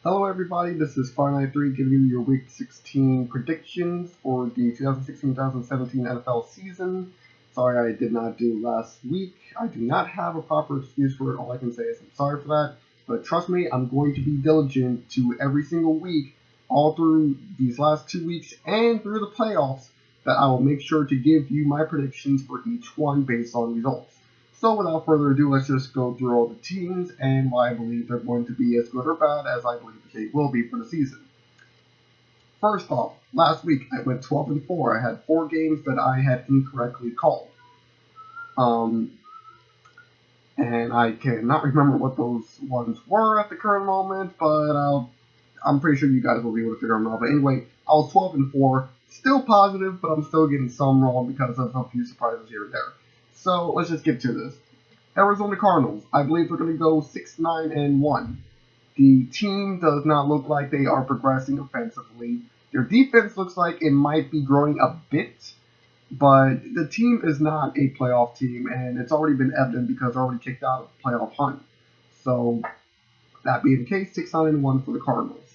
Hello everybody, this is Fireknight 3 giving you your Week 16 predictions for the 2016-2017 NFL season. Sorry I did not do last week. I do not have a proper excuse for it. All I can say is I'm sorry for that. But trust me, I'm going to be diligent to every single week, all through these last 2 weeks and through the playoffs, that I will make sure to give you my predictions for each one based on results. So without further ado, let's just go through all the teams and why I believe they're going to be as good or bad as I believe they will be for the season. First off, last week I went 12-4. I had 4 games that I had incorrectly called. Um, and I cannot remember what those ones were at the current moment, but I'm pretty sure you guys will be able to figure them out. But anyway, I was 12-4, still positive, but I'm still getting some wrong because of a few surprises here and there. So let's just get to this. Arizona Cardinals. I believe they're going to go 6-9-1. The team does not look like they are progressing offensively. Their defense looks like it might be growing a bit, but the team is not a playoff team, and it's already been evident because they're already kicked out of the playoff hunt. So, that being the case, 6-9-1 for the Cardinals.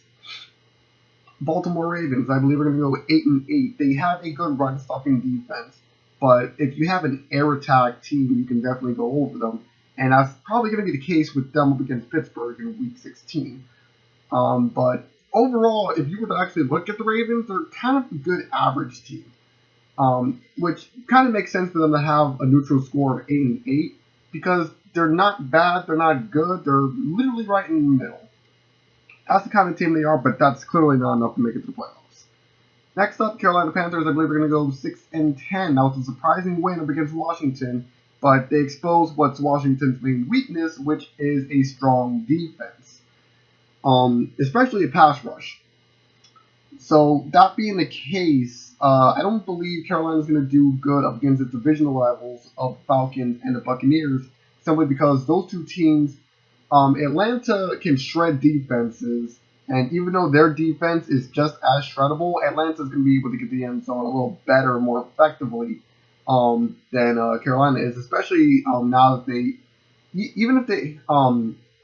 Baltimore Ravens, I believe, are going to go 8-8. They have a good run stopping defense, but if you have an air attack team, you can definitely go over them. And that's probably going to be the case with them up against Pittsburgh in Week 16. But overall, if you were to actually look at the Ravens, they're kind of a good average team, which kind of makes sense for them to have a neutral score of 8-8 because they're not bad, they're not good, they're literally right in the middle. That's the kind of team they are, but that's clearly not enough to make it to the playoffs. Next up, Carolina Panthers, I believe, are going to go 6-10. That was a surprising win up against Washington, but they exposed what's Washington's main weakness, which is a strong defense, especially a pass rush. So that being the case, I don't believe Carolina's going to do good up against the divisional rivals of Falcons and the Buccaneers, simply because those two teams, Atlanta can shred defenses, and even though their defense is just as shreddable, Atlanta's going to be able to get the end zone a little better, more effectively than Carolina is, especially now that even if they,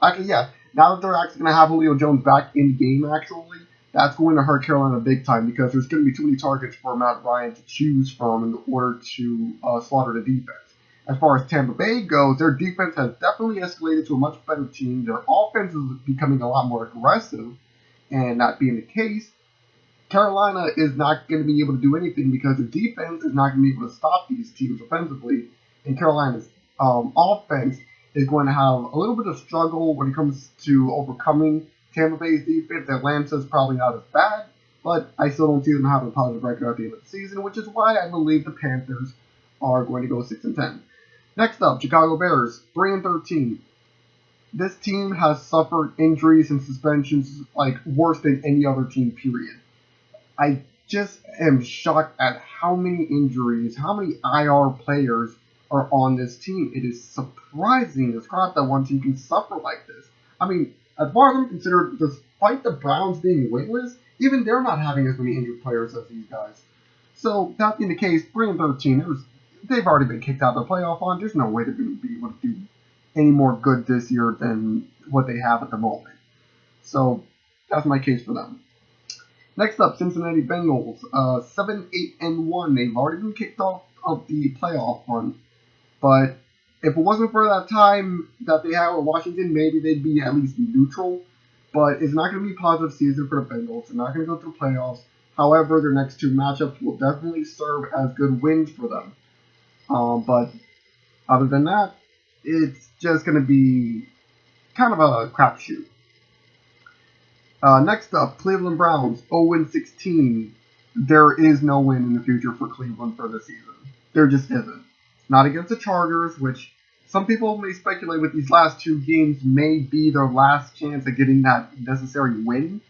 actually, yeah, now that they're actually going to have Julio Jones back in the game, actually, that's going to hurt Carolina big time because there's going to be too many targets for Matt Ryan to choose from in order to slaughter the defense. As far as Tampa Bay goes, their defense has definitely escalated to a much better team. Their offense is becoming a lot more aggressive, and that being the case, Carolina is not going to be able to do anything because their defense is not going to be able to stop these teams offensively, and Carolina's offense is going to have a little bit of struggle when it comes to overcoming Tampa Bay's defense. Atlanta's probably not as bad, but I still don't see them having a positive record at the end of the season, which is why I believe the Panthers are going to go 6-10. Next up, Chicago Bears, 3-13. This team has suffered injuries and suspensions like worse than any other team, period. I just am shocked at how many injuries, how many IR players are on this team. It is surprising as crap that one team can suffer like this. I mean, as far as I'm considered, despite the Browns being winless, even they're not having as many injured players as these guys. So, that being the case, 3-13, they've already been kicked out of the playoff hunt. There's no way they're going to be able to do any more good this year than what they have at the moment. So, that's my case for them. Next up, Cincinnati Bengals, 7-8-1. They've already been kicked off of the playoff hunt, but if it wasn't for that time that they had with Washington, maybe they'd be at least neutral. But it's not going to be a positive season for the Bengals. They're not going to go through the playoffs. However, their next 2 matchups will definitely serve as good wins for them. But other than that, it's just going to be kind of a crapshoot. Next up, Cleveland Browns, 0-16. There is no win in the future for Cleveland for this season. There just isn't. Not against the Chargers, which some people may speculate with these last 2 games may be their last chance at getting that necessary win.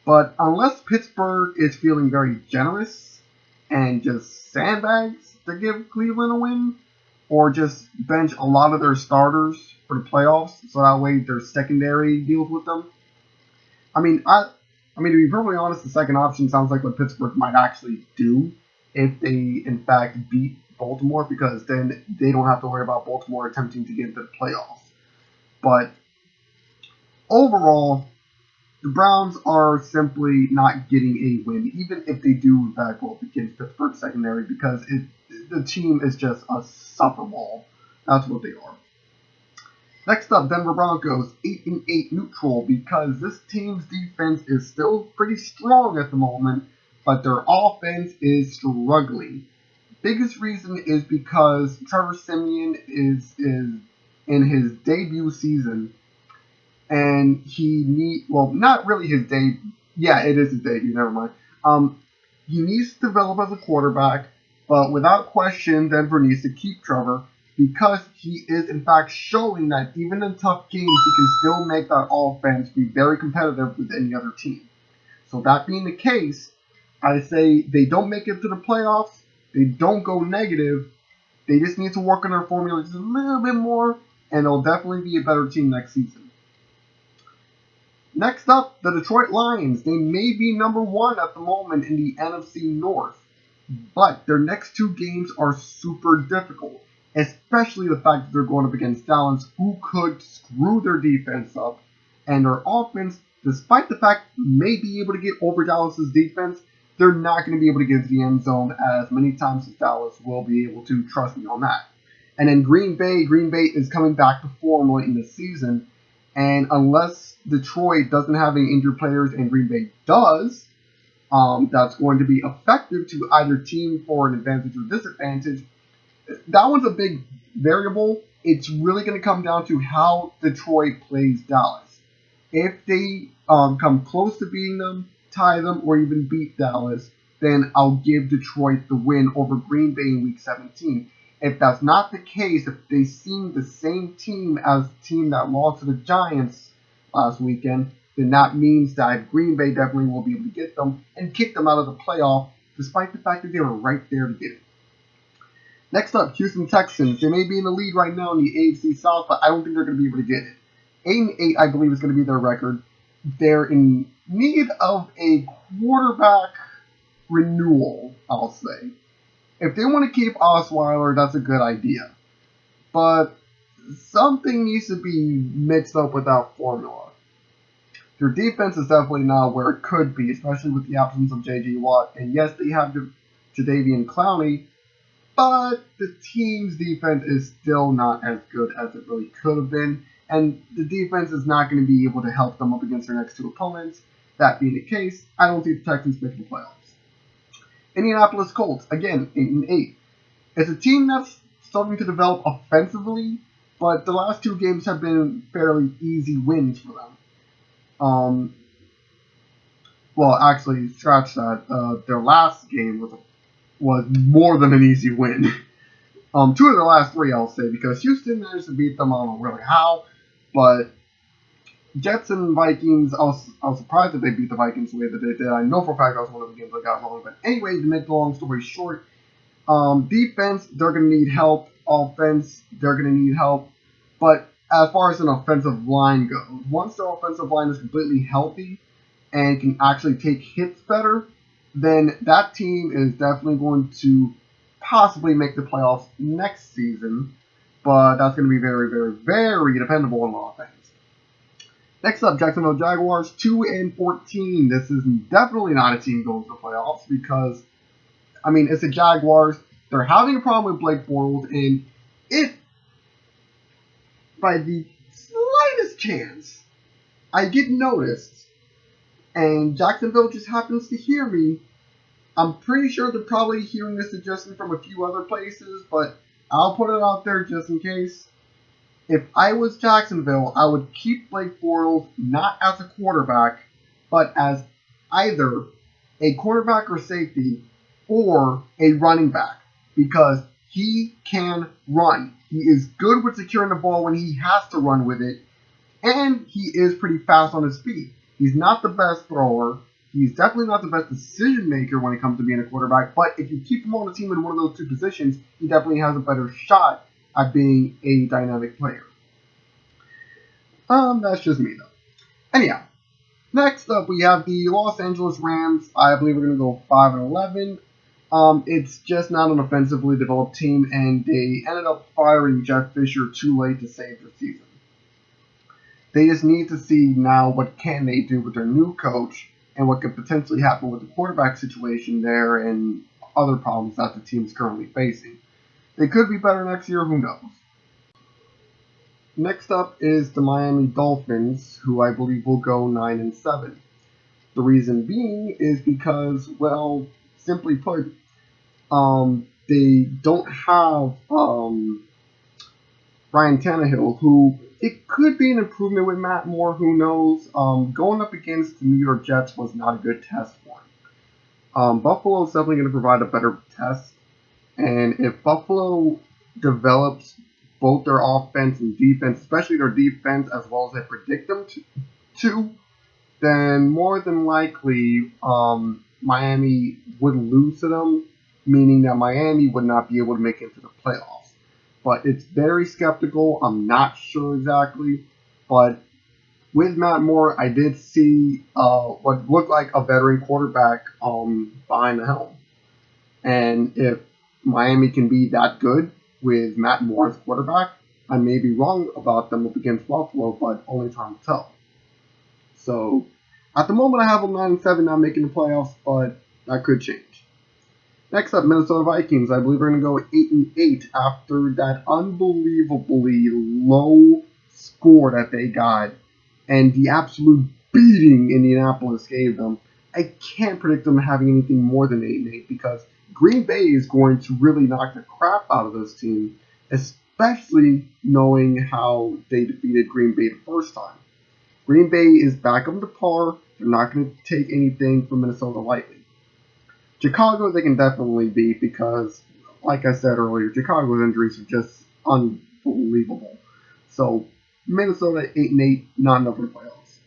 But unless Pittsburgh is feeling very generous and just sandbags to give Cleveland a win, or just bench a lot of their starters for the playoffs, so that way their secondary deals with them. I mean, to be perfectly honest, the second option sounds like what Pittsburgh might actually do if they, in fact, beat Baltimore, because then they don't have to worry about Baltimore attempting to get into the playoffs. But overall, The Browns are simply not getting a win, even if they do in fact go up against Pittsburgh secondary, because the team is just a sufferball. That's what they are. Next up, Denver Broncos, 8-8 neutral, because this team's defense is still pretty strong at the moment, but their offense is struggling. Biggest reason is because Trevor Siemian is in his debut season, and not really his debut. Yeah, it is his debut. Never mind. He needs to develop as a quarterback, but without question, Denver needs to keep Trevor, because he is in fact showing that even in tough games, he can still make that offense be very competitive with any other team. So that being the case, I say they don't make it to the playoffs, they don't go negative, they just need to work on their formula just a little bit more, and they'll definitely be a better team next season. Next up, the Detroit Lions. They may be number one at the moment in the NFC North, but their next two games are super difficult. Especially the fact that they're going up against Dallas, who could screw their defense up, and their offense, despite the fact they may be able to get over Dallas's defense, they're not going to be able to get to the end zone as many times as Dallas will be able to. Trust me on that. And then Green Bay is coming back to form late in the season, and unless Detroit doesn't have any injured players and Green Bay does, that's going to be effective to either team for an advantage or disadvantage. That one's a big variable. It's really going to come down to how Detroit plays Dallas. If they come close to beating them, tie them, or even beat Dallas, then I'll give Detroit the win over Green Bay in Week 17. If that's not the case, if they seem the same team as the team that lost to the Giants last weekend, then that means that Green Bay definitely will be able to get them and kick them out of the playoff, despite the fact that they were right there to get it. Next up, Houston Texans. They may be in the lead right now in the AFC South, but I don't think they're going to be able to get it. 8-8, I believe, is going to be their record. They're in need of a quarterback renewal, I'll say. If they want to keep Osweiler, that's a good idea. But something needs to be mixed up with that formula. Their defense is definitely not where it could be, especially with the absence of J.J. Watt. And yes, they have Jadeveon Clowney, but the team's defense is still not as good as it really could have been, and the defense is not going to be able to help them up against their next two opponents. That being the case, I don't see the Texans making the playoffs. Indianapolis Colts, again, 8-8. It's a team that's starting to develop offensively, but the last two games have been fairly easy wins for them. Well, actually, scratch that. Their last game was more than an easy win. Two of the last three, I'll say, because Houston managed to beat them. I don't know really how, but Jets and Vikings, I was surprised that they beat the Vikings the way that they did. I know for a fact that was one of the games that got wrong, but anyway, to make the long story short, defense, they're going to need help. Offense, they're going to need help. But as far as an offensive line goes, once their offensive line is completely healthy and can actually take hits better, then that team is definitely going to possibly make the playoffs next season. But that's going to be very, very, very dependable on offense. Next up, Jacksonville Jaguars, 2-14. This is definitely not a team going to the playoffs because, I mean, it's the Jaguars. They're having a problem with Blake Bortles, and if by the slightest chance I get noticed and Jacksonville just happens to hear me, I'm pretty sure they're probably hearing this suggestion from a few other places, but I'll put it out there just in case. If I was Jacksonville, I would keep Blake Bortles not as a quarterback, but as either a quarterback or safety or a running back, because he can run. He is good with securing the ball when he has to run with it, and he is pretty fast on his feet. He's not the best thrower. He's definitely not the best decision maker when it comes to being a quarterback, but if you keep him on the team in one of those two positions, he definitely has a better shot at being a dynamic player. That's just me though. Anyhow, next up we have the Los Angeles Rams. I believe we're going to go 5-11. It's just not an offensively developed team, and they ended up firing Jeff Fisher too late to save the season. They just need to see now what can they do with their new coach and what could potentially happen with the quarterback situation there and other problems that the team's currently facing. They could be better next year, who knows? Next up is the Miami Dolphins, who I believe will go 9-7. The reason being is because, well, simply put, they don't have Ryan Tannehill, who it could be an improvement with Matt Moore, who knows. Going up against the New York Jets was not a good test for him. Buffalo is definitely going to provide a better test, and if Buffalo develops both their offense and defense, especially their defense, as well as I predict them to, then more than likely Miami would lose to them, meaning that Miami would not be able to make it to the playoffs. But it's very skeptical. I'm not sure exactly. But with Matt Moore, I did see what looked like a veteran quarterback behind the helm. And if Miami can be that good with Matt Moore as quarterback, I may be wrong about them up against Buffalo, but only time will tell. So at the moment, I have them 9-7, not making the playoffs, but that could change. Next up, Minnesota Vikings. I believe we're going to go 8-8 after that unbelievably low score that they got and the absolute beating Indianapolis gave them. I can't predict them having anything more than 8-8 because Green Bay is going to really knock the crap out of this team, especially knowing how they defeated Green Bay the first time. Green Bay is back up to par. They're not going to take anything from Minnesota lightly. Chicago, they can definitely beat because, like I said earlier, Chicago's injuries are just unbelievable. So, Minnesota 8-8, not enough for the playoffs.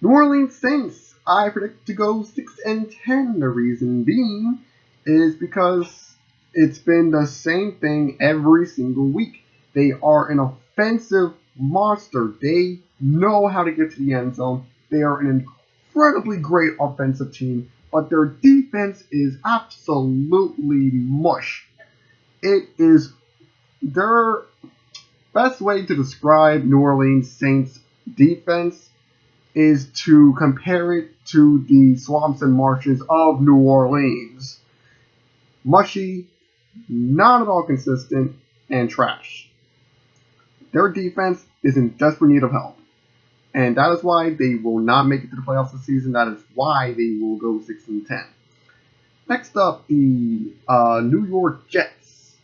New Orleans Saints, I predict to go 6-10. The reason being is because it's been the same thing every single week. They are an offensive monster. They know how to get to the end zone. They are an incredibly great offensive team, but their defense is absolutely mush. It is their best way to describe New Orleans Saints defense is to compare it to the swamps and marshes of New Orleans. Mushy, not at all consistent, and trash. Their defense is in desperate need of help. And that is why they will not make it to the playoffs this season. That is why they will go 6-10. Next up, the New York Jets.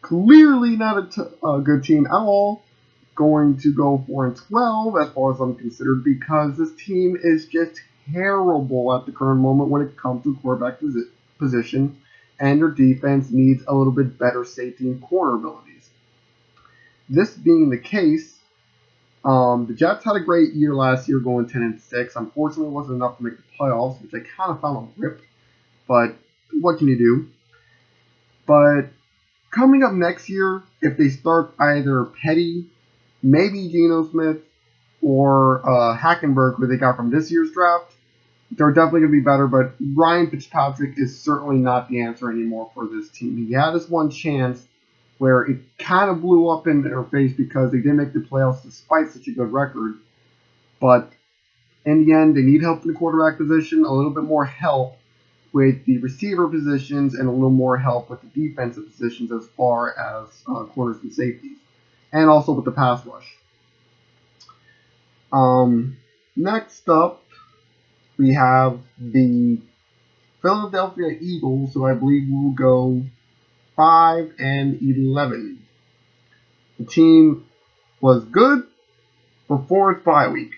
Clearly not a good team at all. Going to go 4-12 as far as I'm considered because this team is just terrible at the current moment when it comes to quarterback position. And their defense needs a little bit better safety and corner abilities. This being the case, the Jets had a great year last year going 10-6. Unfortunately, it wasn't enough to make the playoffs, which I kind of found a rip. But what can you do? But coming up next year, if they start either Petty, maybe Geno Smith, or Hackenberg, who they got from this year's draft, they're definitely going to be better. But Ryan Fitzpatrick is certainly not the answer anymore for this team. He had his one chance where it kind of blew up in their face because they didn't make the playoffs despite such a good record. But in the end, they need help in the quarterback position, a little bit more help with the receiver positions, and a little more help with the defensive positions as far as corners and safeties, and also with the pass rush. Next up, we have the Philadelphia Eagles, who I believe will go 5-11. The team was good before its bye week.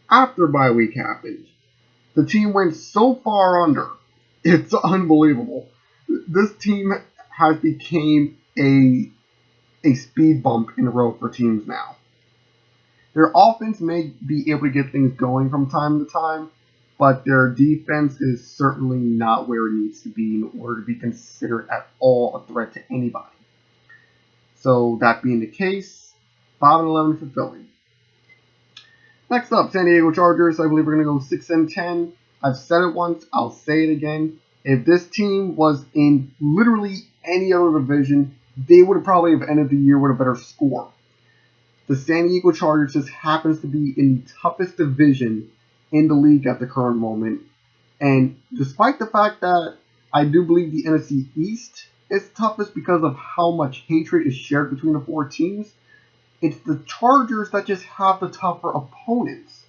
After bye week happened, the team went so far under. It's unbelievable. This team has become a speed bump in the road for teams now. Their offense may be able to get things going from time to time, but their defense is certainly not where it needs to be in order to be considered at all a threat to anybody. So that being the case, 5-11 for Philly. Next up, San Diego Chargers. I believe we're going to go 6-10. I've said it once, I'll say it again. If this team was in literally any other division, they would have probably have ended the year with a better score. the San Diego Chargers just happens to be in the toughest division in the league at the current moment. And despite the fact that I do believe the NFC East is toughest because of how much hatred is shared between the four teams, it's the Chargers that just have the tougher opponents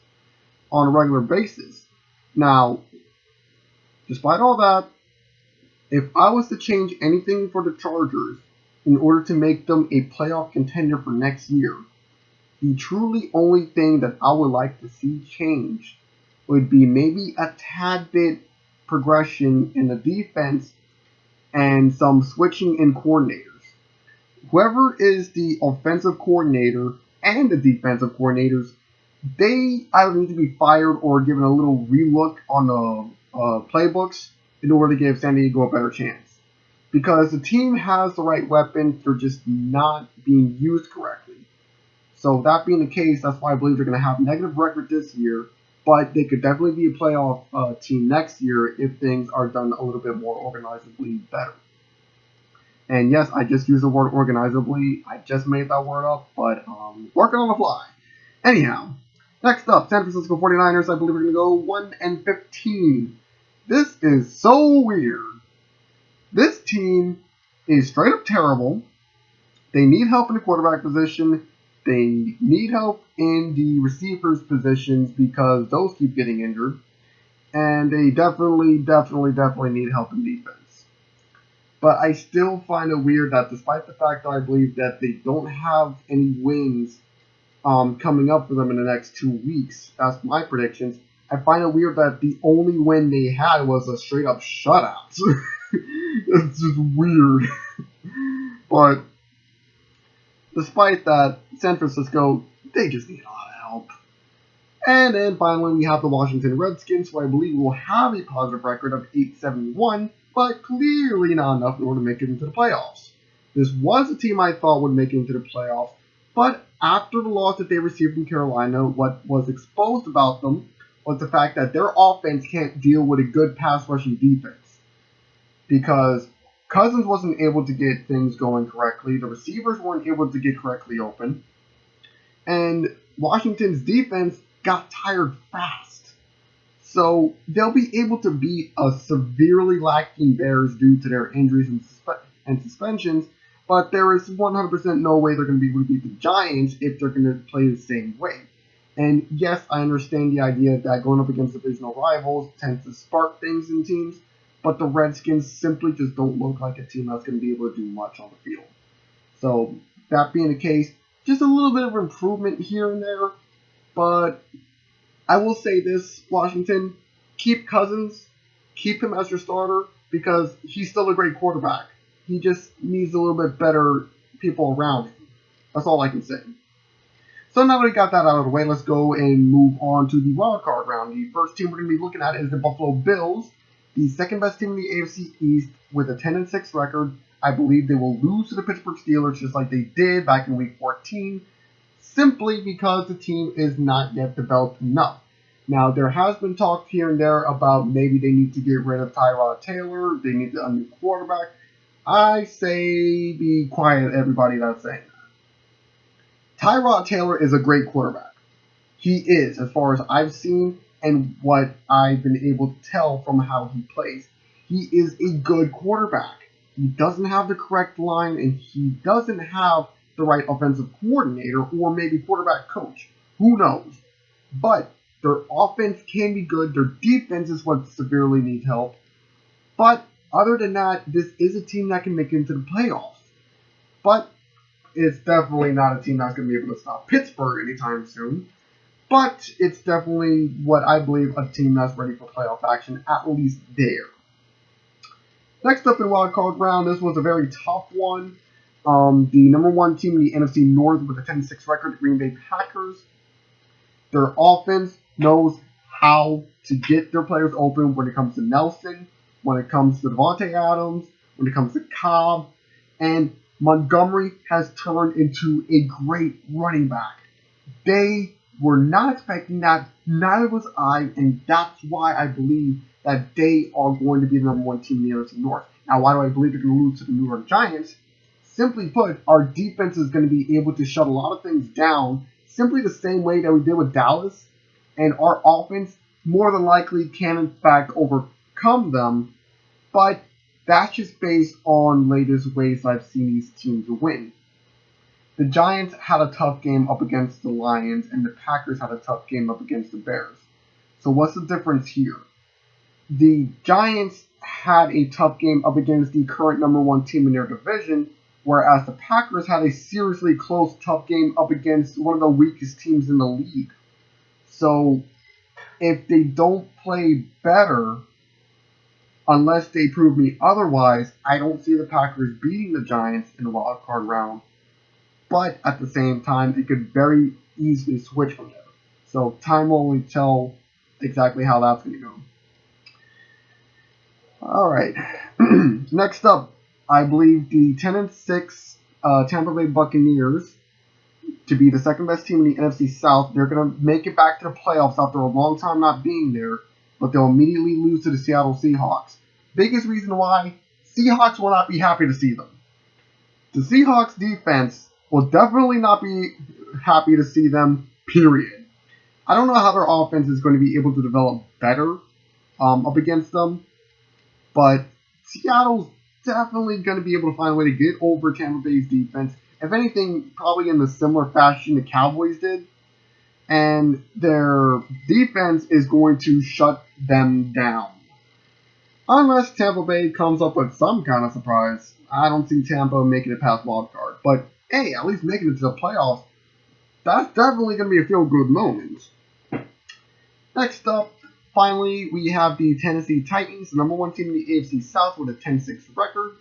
on a regular basis. Now, despite all that, if I was to change anything for the Chargers in order to make them a playoff contender for next year, the truly only thing that I would like to see change would be maybe a tad bit progression in the defense and some switching in coordinators. Whoever is the offensive coordinator and the defensive coordinators, they either need to be fired or given a little relook on the playbooks in order to give San Diego a better chance. Because the team has the right weapons, they're just not being used correctly. So that being the case, that's why I believe they're going to have a negative record this year, but they could definitely be a playoff team next year if things are done a little bit more organizably better. And yes, I just used the word organizably. I just made that word up, but working on the fly. Anyhow, next up, San Francisco 49ers. I believe we're going to go 1-15. This is so weird. This team is straight up terrible. They need help in the quarterback position. They need help in the receivers positions because those keep getting injured. And they definitely need help in defense. But I still find it weird that despite the fact that I believe that they don't have any wins coming up for them in the next 2 weeks, that's my predictions, I find it weird that the only win they had was a straight up shutout. It's just weird. But despite that, San Francisco, they just need a lot of help. And then finally we have the Washington Redskins, who I believe will have a positive record of 8-71, but clearly not enough in order to make it into the playoffs. This was a team I thought would make it into the playoffs, but after the loss that they received from Carolina, what was exposed about them was the fact that their offense can't deal with a good pass rushing defense. Because Cousins wasn't able to get things going correctly, the receivers weren't able to get correctly open, and Washington's defense got tired fast. So they'll be able to beat a severely lacking Bears due to their injuries and suspensions, but there is 100% no way they're going to be able to beat the Giants if they're going to play the same way. And yes, I understand the idea that going up against divisional rivals tends to spark things in teams, but the Redskins simply just don't look like a team that's going to be able to do much on the field. So that being the case, just a little bit of improvement here and there, but I will say this, Washington, keep Cousins, keep him as your starter, because he's still a great quarterback. He just needs a little bit better people around him. That's all I can say. So now that we got that out of the way, let's go and move on to the wild card round. The first team we're going to be looking at is the Buffalo Bills, the second best team in the AFC East with a 10-6 record. I believe they will lose to the Pittsburgh Steelers just like they did back in Week 14, simply because the team is not yet developed enough. Now, there has been talk here and there about maybe they need to get rid of Tyrod Taylor, they need a new quarterback. I say be quiet, everybody that's saying that. Tyrod Taylor is a great quarterback. He is, as far as I've seen and what I've been able to tell from how he plays. He is a good quarterback. He doesn't have the correct line, and he doesn't have the right offensive coordinator or maybe quarterback coach. Who knows? But their offense can be good. Their defense is what severely needs help. But other than that, this is a team that can make it into the playoffs. But it's definitely not a team that's going to be able to stop Pittsburgh anytime soon. But it's definitely what I believe a team that's ready for playoff action, at least there. Next up in wild card round, this was a very tough one. The number one team in the NFC North with a 10-6 record, the Green Bay Packers. Their offense knows how to get their players open when it comes to Nelson, when it comes to Devontae Adams, when it comes to Cobb, and Montgomery has turned into a great running back. They were not expecting that, neither was I, and that's why I believe that they are going to be the number one team in the NFC North. Now, why do I believe they're going to lose to the New York Giants? Simply put, our defense is going to be able to shut a lot of things down simply the same way that we did with Dallas, and our offense more than likely can in fact overcome them, but that's just based on latest ways I've seen these teams win. The Giants had a tough game up against the Lions, and the Packers had a tough game up against the Bears. So what's the difference here? The Giants had a tough game up against the current number one team in their division, whereas the Packers had a seriously close, tough game up against one of the weakest teams in the league. So if they don't play better, unless they prove me otherwise, I don't see the Packers beating the Giants in the wild card round. But at the same time, it could very easily switch from there. So time will only tell exactly how that's going to go. Alright, next up, I believe the 10-6 Tampa Bay Buccaneers to be the second best team in the NFC South. They're going to make it back to the playoffs after a long time not being there, but they'll immediately lose to the Seattle Seahawks. Biggest reason why, Seahawks will not be happy to see them. The Seahawks defense will definitely not be happy to see them, period. I don't know how their offense is going to be able to develop better up against them, but Seattle's definitely going to be able to find a way to get over Tampa Bay's defense. If anything, probably in the similar fashion the Cowboys did. And their defense is going to shut them down. Unless Tampa Bay comes up with some kind of surprise. I don't see Tampa making it past wild card. But hey, at least making it to the playoffs, that's definitely going to be a feel-good moment. Next up, finally, we have the Tennessee Titans, the number one team in the AFC South with a 10-6 record.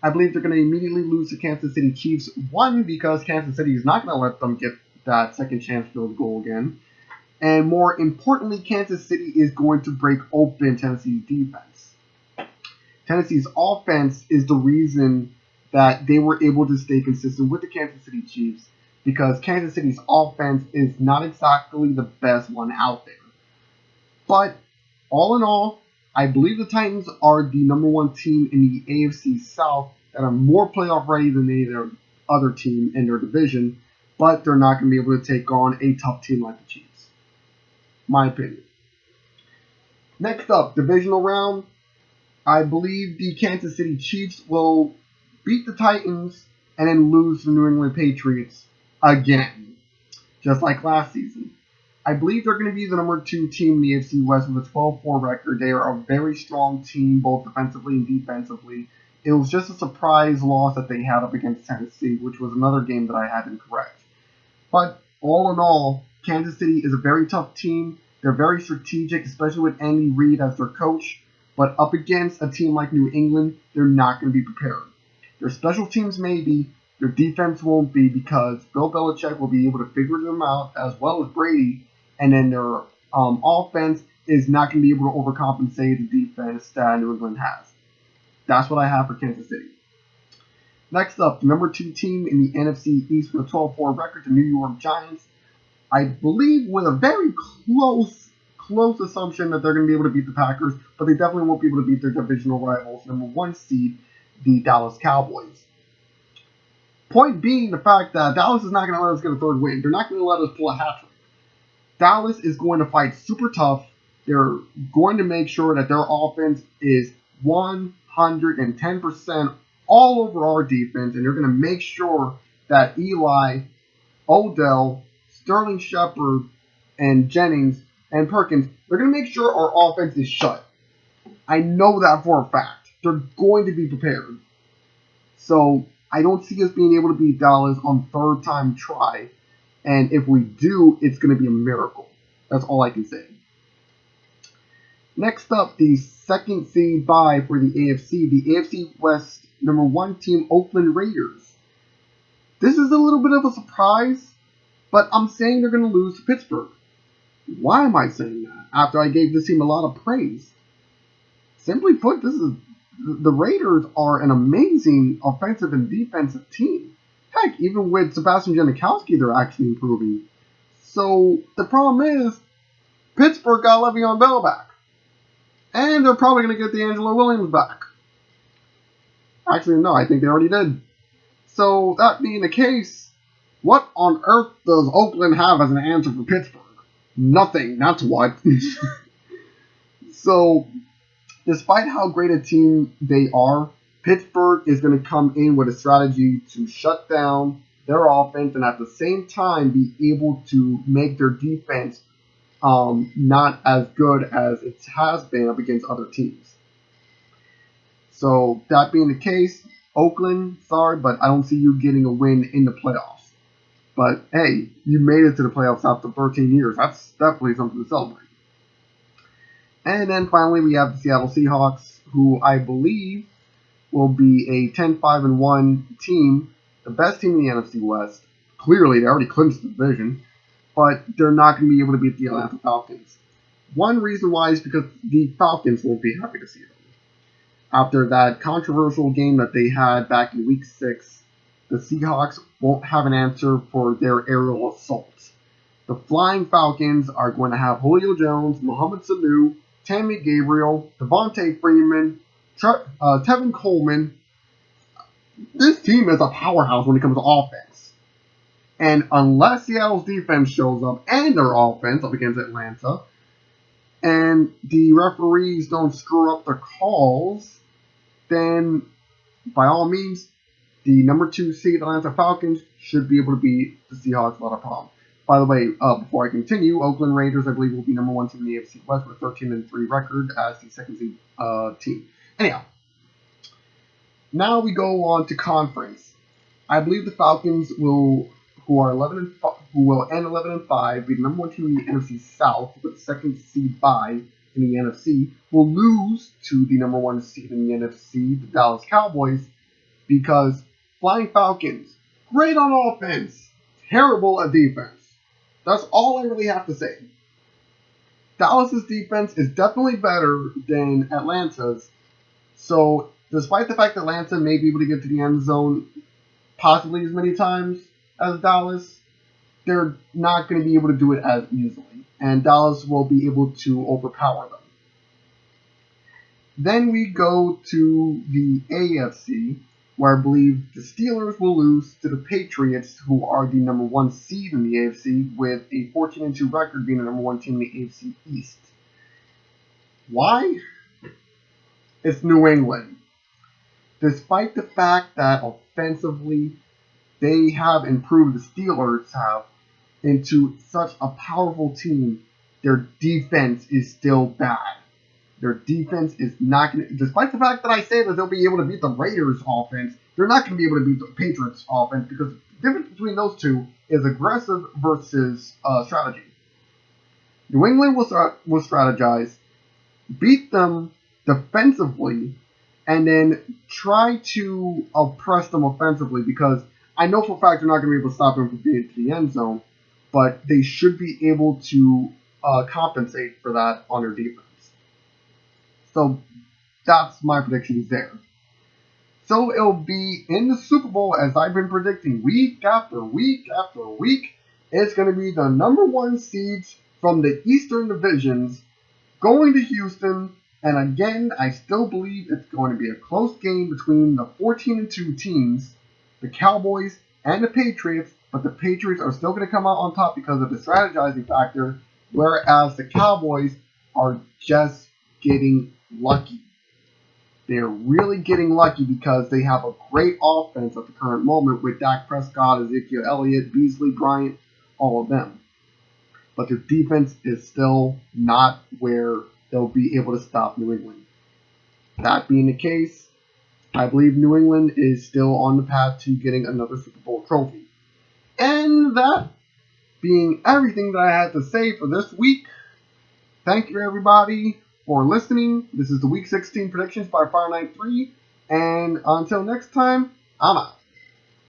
I believe they're going to immediately lose to Kansas City Chiefs. One, because Kansas City is not going to let them get that second chance field goal again. And more importantly, Kansas City is going to break open Tennessee's defense. Tennessee's offense is the reason that they were able to stay consistent with the Kansas City Chiefs, because Kansas City's offense is not exactly the best one out there. But all in all, I believe the Titans are the number one team in the AFC South that are more playoff ready than any other team in their division, but they're not going to be able to take on a tough team like the Chiefs. My opinion. Next up, Divisional Round. I believe the Kansas City Chiefs will beat the Titans and then lose to the New England Patriots again, just like last season. I believe they're going to be the number 2 team in the AFC West with a 12-4 record. They are a very strong team, both defensively and defensively. It was just a surprise loss that they had up against Tennessee, which was another game that I had incorrect. But all in all, Kansas City is a very tough team. They're very strategic, especially with Andy Reid as their coach. But up against a team like New England, they're not going to be prepared. Their special teams maybe, their defense won't be, because Bill Belichick will be able to figure them out, as well as Brady. And then their offense is not going to be able to overcompensate the defense that New England has. That's what I have for Kansas City. Next up, the number 2 team in the NFC East with a 12-4 record, the New York Giants. I believe with a very close assumption that they're going to be able to beat the Packers, but they definitely won't be able to beat their divisional rivals, number 1 seed, the Dallas Cowboys. Point being the fact that Dallas is not going to let us get a third win. They're not going to let us pull a hat trick. Dallas is going to fight super tough. They're going to make sure that their offense is 110% all over our defense, and they're going to make sure that Eli, Odell, Sterling Shepard, and Jennings, and Perkins, they're going to make sure our offense is shut. I know that for a fact. They're going to be prepared. So I don't see us being able to beat Dallas on third time try. And if we do, it's going to be a miracle. That's all I can say. Next up, the second seed bye for the AFC. The AFC West number 1 team, Oakland Raiders. This is a little bit of a surprise, but I'm saying they're going to lose to Pittsburgh. Why am I saying that after I gave this team a lot of praise? Simply put, the Raiders are an amazing offensive and defensive team. Heck, even with Sebastian Janikowski, they're actually improving. So the problem is, Pittsburgh got Le'Veon Bell back. And they're probably going to get D'Angelo Williams back. Actually, no, I think they already did. So that being the case, what on earth does Oakland have as an answer for Pittsburgh? Nothing. That's what. So, despite how great a team they are, Pittsburgh is going to come in with a strategy to shut down their offense and at the same time be able to make their defense not as good as it has been up against other teams. So, that being the case, Oakland, sorry, but I don't see you getting a win in the playoffs. But hey, you made it to the playoffs after 13 years. That's definitely something to celebrate. And then finally, we have the Seattle Seahawks, who I believe will be a 10-5-1 team, the best team in the NFC West. Clearly, they already clinched the division, but they're not going to be able to beat the Atlanta Falcons. One reason why is because the Falcons won't be happy to see them. After that controversial game that they had back in Week 6, the Seahawks won't have an answer for their aerial assaults. The Flying Falcons are going to have Julio Jones, Mohamed Sanu, Tammy Gabriel, Devontae Freeman, Tevin Coleman. This team is a powerhouse when it comes to offense. And unless Seattle's defense shows up and their offense up against Atlanta, and the referees don't screw up their calls, then by all means, the number 2 seed Atlanta Falcons should be able to beat the Seahawks without a problem. By the way, before I continue, Oakland Raiders, I believe, will be number 1 team in the AFC West with a 13-3 record as the second seed team. Anyhow, now we go on to conference. I believe the Falcons who will end 11-5, be the number 1 team in the NFC South with the second seed bye in the NFC, will lose to the number 1 seed in the NFC, the Dallas Cowboys, because Flying Falcons, great on offense, terrible at defense. That's all I really have to say. Dallas's defense is definitely better than Atlanta's. So, despite the fact that Atlanta may be able to get to the end zone possibly as many times as Dallas, they're not going to be able to do it as easily. And Dallas will be able to overpower them. Then we go to the AFC, where I believe the Steelers will lose to the Patriots, who are the number 1 seed in the AFC, with a 14-2 record, being the number 1 team in the AFC East. Why? It's New England. Despite the fact that offensively they have improved, the Steelers have, into such a powerful team, their defense is still bad. Their defense is not going to, despite the fact that I say that they'll be able to beat the Raiders' offense, they're not going to be able to beat the Patriots' offense because the difference between those two is aggressive versus strategy. New England will strategize, beat them defensively, and then try to oppress them offensively because I know for a fact they're not going to be able to stop them from getting to the end zone, but they should be able to compensate for that on their defense. So that's my predictions there. So it'll be in the Super Bowl, as I've been predicting week after week after week. It's going to be the number 1 seeds from the Eastern Divisions going to Houston. And again, I still believe it's going to be a close game between the 14-2 teams, the Cowboys and the Patriots. But the Patriots are still going to come out on top because of the strategizing factor, whereas the Cowboys are just getting lucky. They're really getting lucky because they have a great offense at the current moment with Dak Prescott, Ezekiel Elliott, Beasley Bryant, all of them. But their defense is still not where they'll be able to stop New England. That being the case, I believe New England is still on the path to getting another Super Bowl trophy. And that being everything that I had to say for this week, thank you everybody for listening. This is the Week 16 predictions by Fireknight 3. And until next time, I'm out.